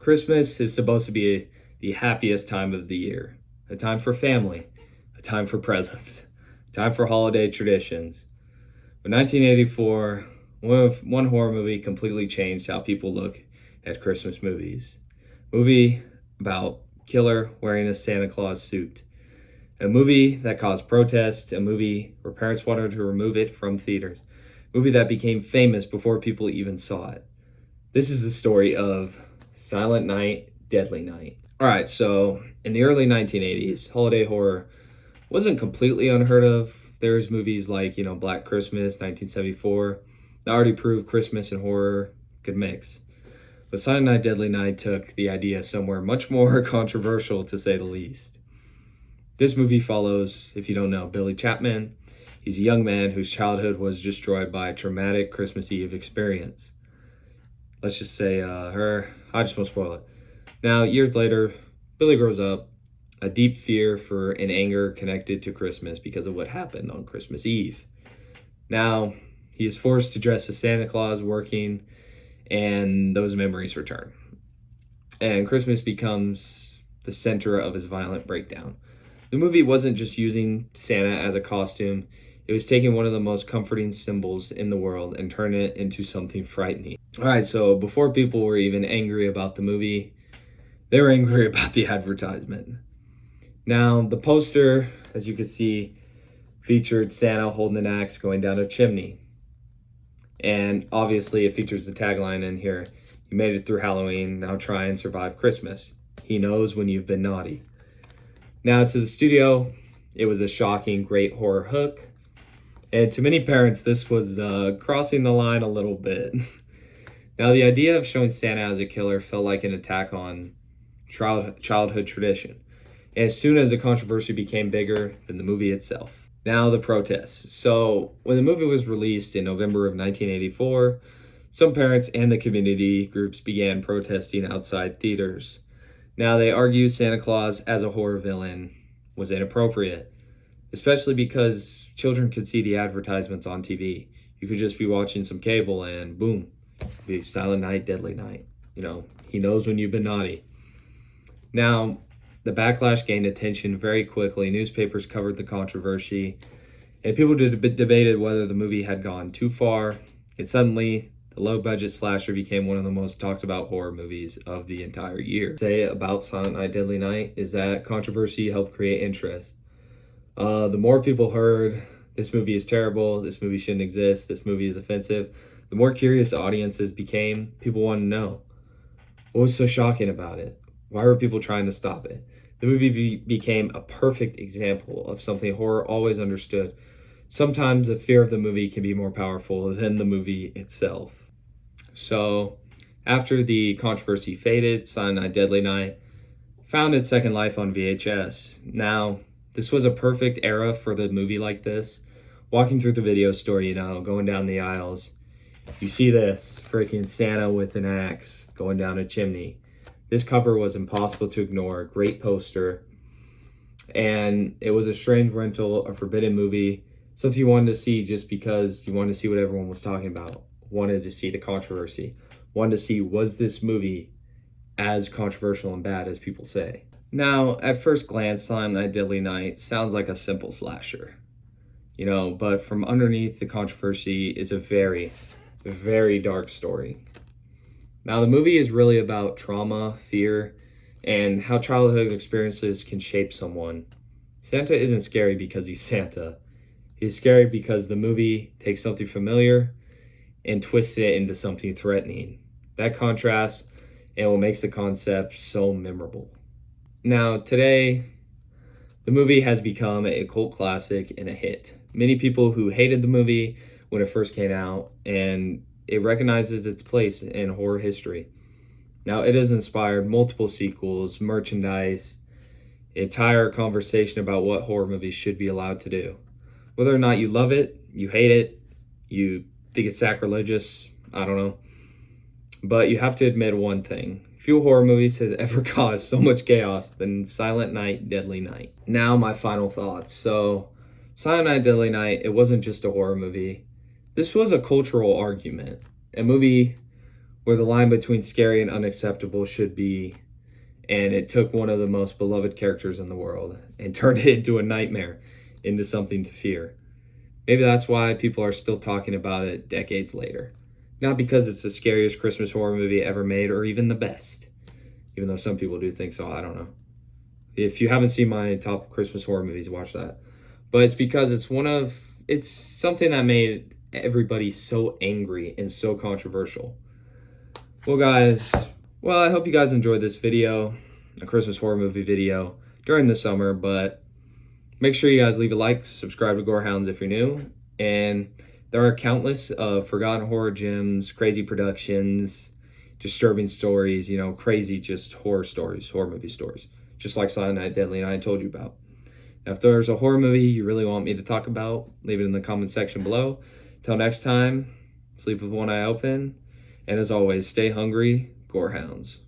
Christmas is supposed to be the happiest time of the year, a time for family, a time for presents, a time for holiday traditions. But 1984, one horror movie completely changed how people look at Christmas movies. Movie about killer wearing a Santa Claus suit. A movie that caused protests, a movie where parents wanted to remove it from theaters. A movie that became famous before people even saw it. This is the story of Silent Night, Deadly Night. All right, so in the early 1980s, holiday horror wasn't completely unheard of. There's movies like, Black Christmas, 1974, that already proved Christmas and horror could mix. But Silent Night, Deadly Night took the idea somewhere much more controversial, to say the least. This movie follows, if you don't know, Billy Chapman. He's a young man whose childhood was destroyed by a traumatic Christmas Eve experience. Let's just say I just won't spoil it. Now, years later, Billy grows up, a deep fear for and anger connected to Christmas because of what happened on Christmas Eve. Now, he is forced to dress as Santa Claus working, and those memories return. And Christmas becomes the center of his violent breakdown. The movie wasn't just using Santa as a costume. It was taking one of the most comforting symbols in the world and turning it into something frightening. All right, so before people were even angry about the movie, they were angry about the advertisement. Now, the poster, as you can see, featured Santa holding an axe going down a chimney. And obviously it features the tagline in here: "You made it through Halloween, now try and survive Christmas. He knows when you've been naughty." Now, to the studio, it was a shocking, great horror hook. And to many parents, this was crossing the line a little bit. Now, the idea of showing Santa as a killer felt like an attack on childhood tradition, as soon as the controversy became bigger than the movie itself. Now, the protests. So, when the movie was released in November of 1984, some parents and the community groups began protesting outside theaters. Now, they argue Santa Claus as a horror villain was inappropriate, especially because children could see the advertisements on TV. You could just be watching some cable and boom, be Silent Night, Deadly Night. He knows when you've been naughty. Now, the backlash gained attention very quickly. Newspapers covered the controversy, and people debated whether the movie had gone too far. And suddenly, the low-budget slasher became one of the most talked about horror movies of the entire year. Say about Silent Night, Deadly Night is that controversy helped create interest. The more people heard, this movie is terrible, this movie shouldn't exist, this movie is offensive, the more curious audiences became. People wanted to know, what was so shocking about it? Why were people trying to stop it? The movie became a perfect example of something horror always understood. Sometimes the fear of the movie can be more powerful than the movie itself. So, after the controversy faded, Silent Night, Deadly Night found its second life on VHS. Now, this was a perfect era for the movie like this. Walking through the video store, going down the aisles, you see this freaking Santa with an axe going down a chimney. This cover was impossible to ignore, great poster, and it was a strange rental, a forbidden movie, something you wanted to see just because you wanted to see what everyone was talking about, wanted to see the controversy, wanted to see, was this movie as controversial and bad as people say? Now, at first glance, Silent Night, Deadly Night sounds like a simple slasher, but from underneath the controversy is a very, very dark story. Now, the movie is really about trauma, fear, and how childhood experiences can shape someone. Santa isn't scary because he's Santa. He's scary because the movie takes something familiar and twists it into something threatening. That contrast and what makes the concept so memorable. Now, today, the movie has become a cult classic and a hit. Many people who hated the movie when it first came out, and it recognizes its place in horror history. Now, it has inspired multiple sequels, merchandise, entire conversation about what horror movies should be allowed to do. Whether or not you love it, you hate it, you think it's sacrilegious, I don't know. But you have to admit one thing. Few horror movies has ever caused so much chaos than Silent Night, Deadly Night. Now, my final thoughts. So, Silent Night, Deadly Night, it wasn't just a horror movie. This was a cultural argument. A movie where the line between scary and unacceptable should be, and it took one of the most beloved characters in the world and turned it into a nightmare, into something to fear. Maybe that's why people are still talking about it decades later. Not because it's the scariest Christmas horror movie ever made or even the best, even though some people do think so. I don't know. If you haven't seen my top Christmas horror movies, watch that. But it's because it's something that made everybody so angry and so controversial. Well, guys, I hope you guys enjoyed this video, a Christmas horror movie video during the summer, but make sure you guys leave a like, subscribe to Gorehounds if you're new, and there are countless forgotten horror gems, crazy productions, disturbing stories, crazy just horror stories, horror movie stories, just like Silent Night, Deadly Night I told you about. Now, if there's a horror movie you really want me to talk about, leave it in the comment section below. Till next time, sleep with one eye open, and as always, stay hungry, Gorehounds.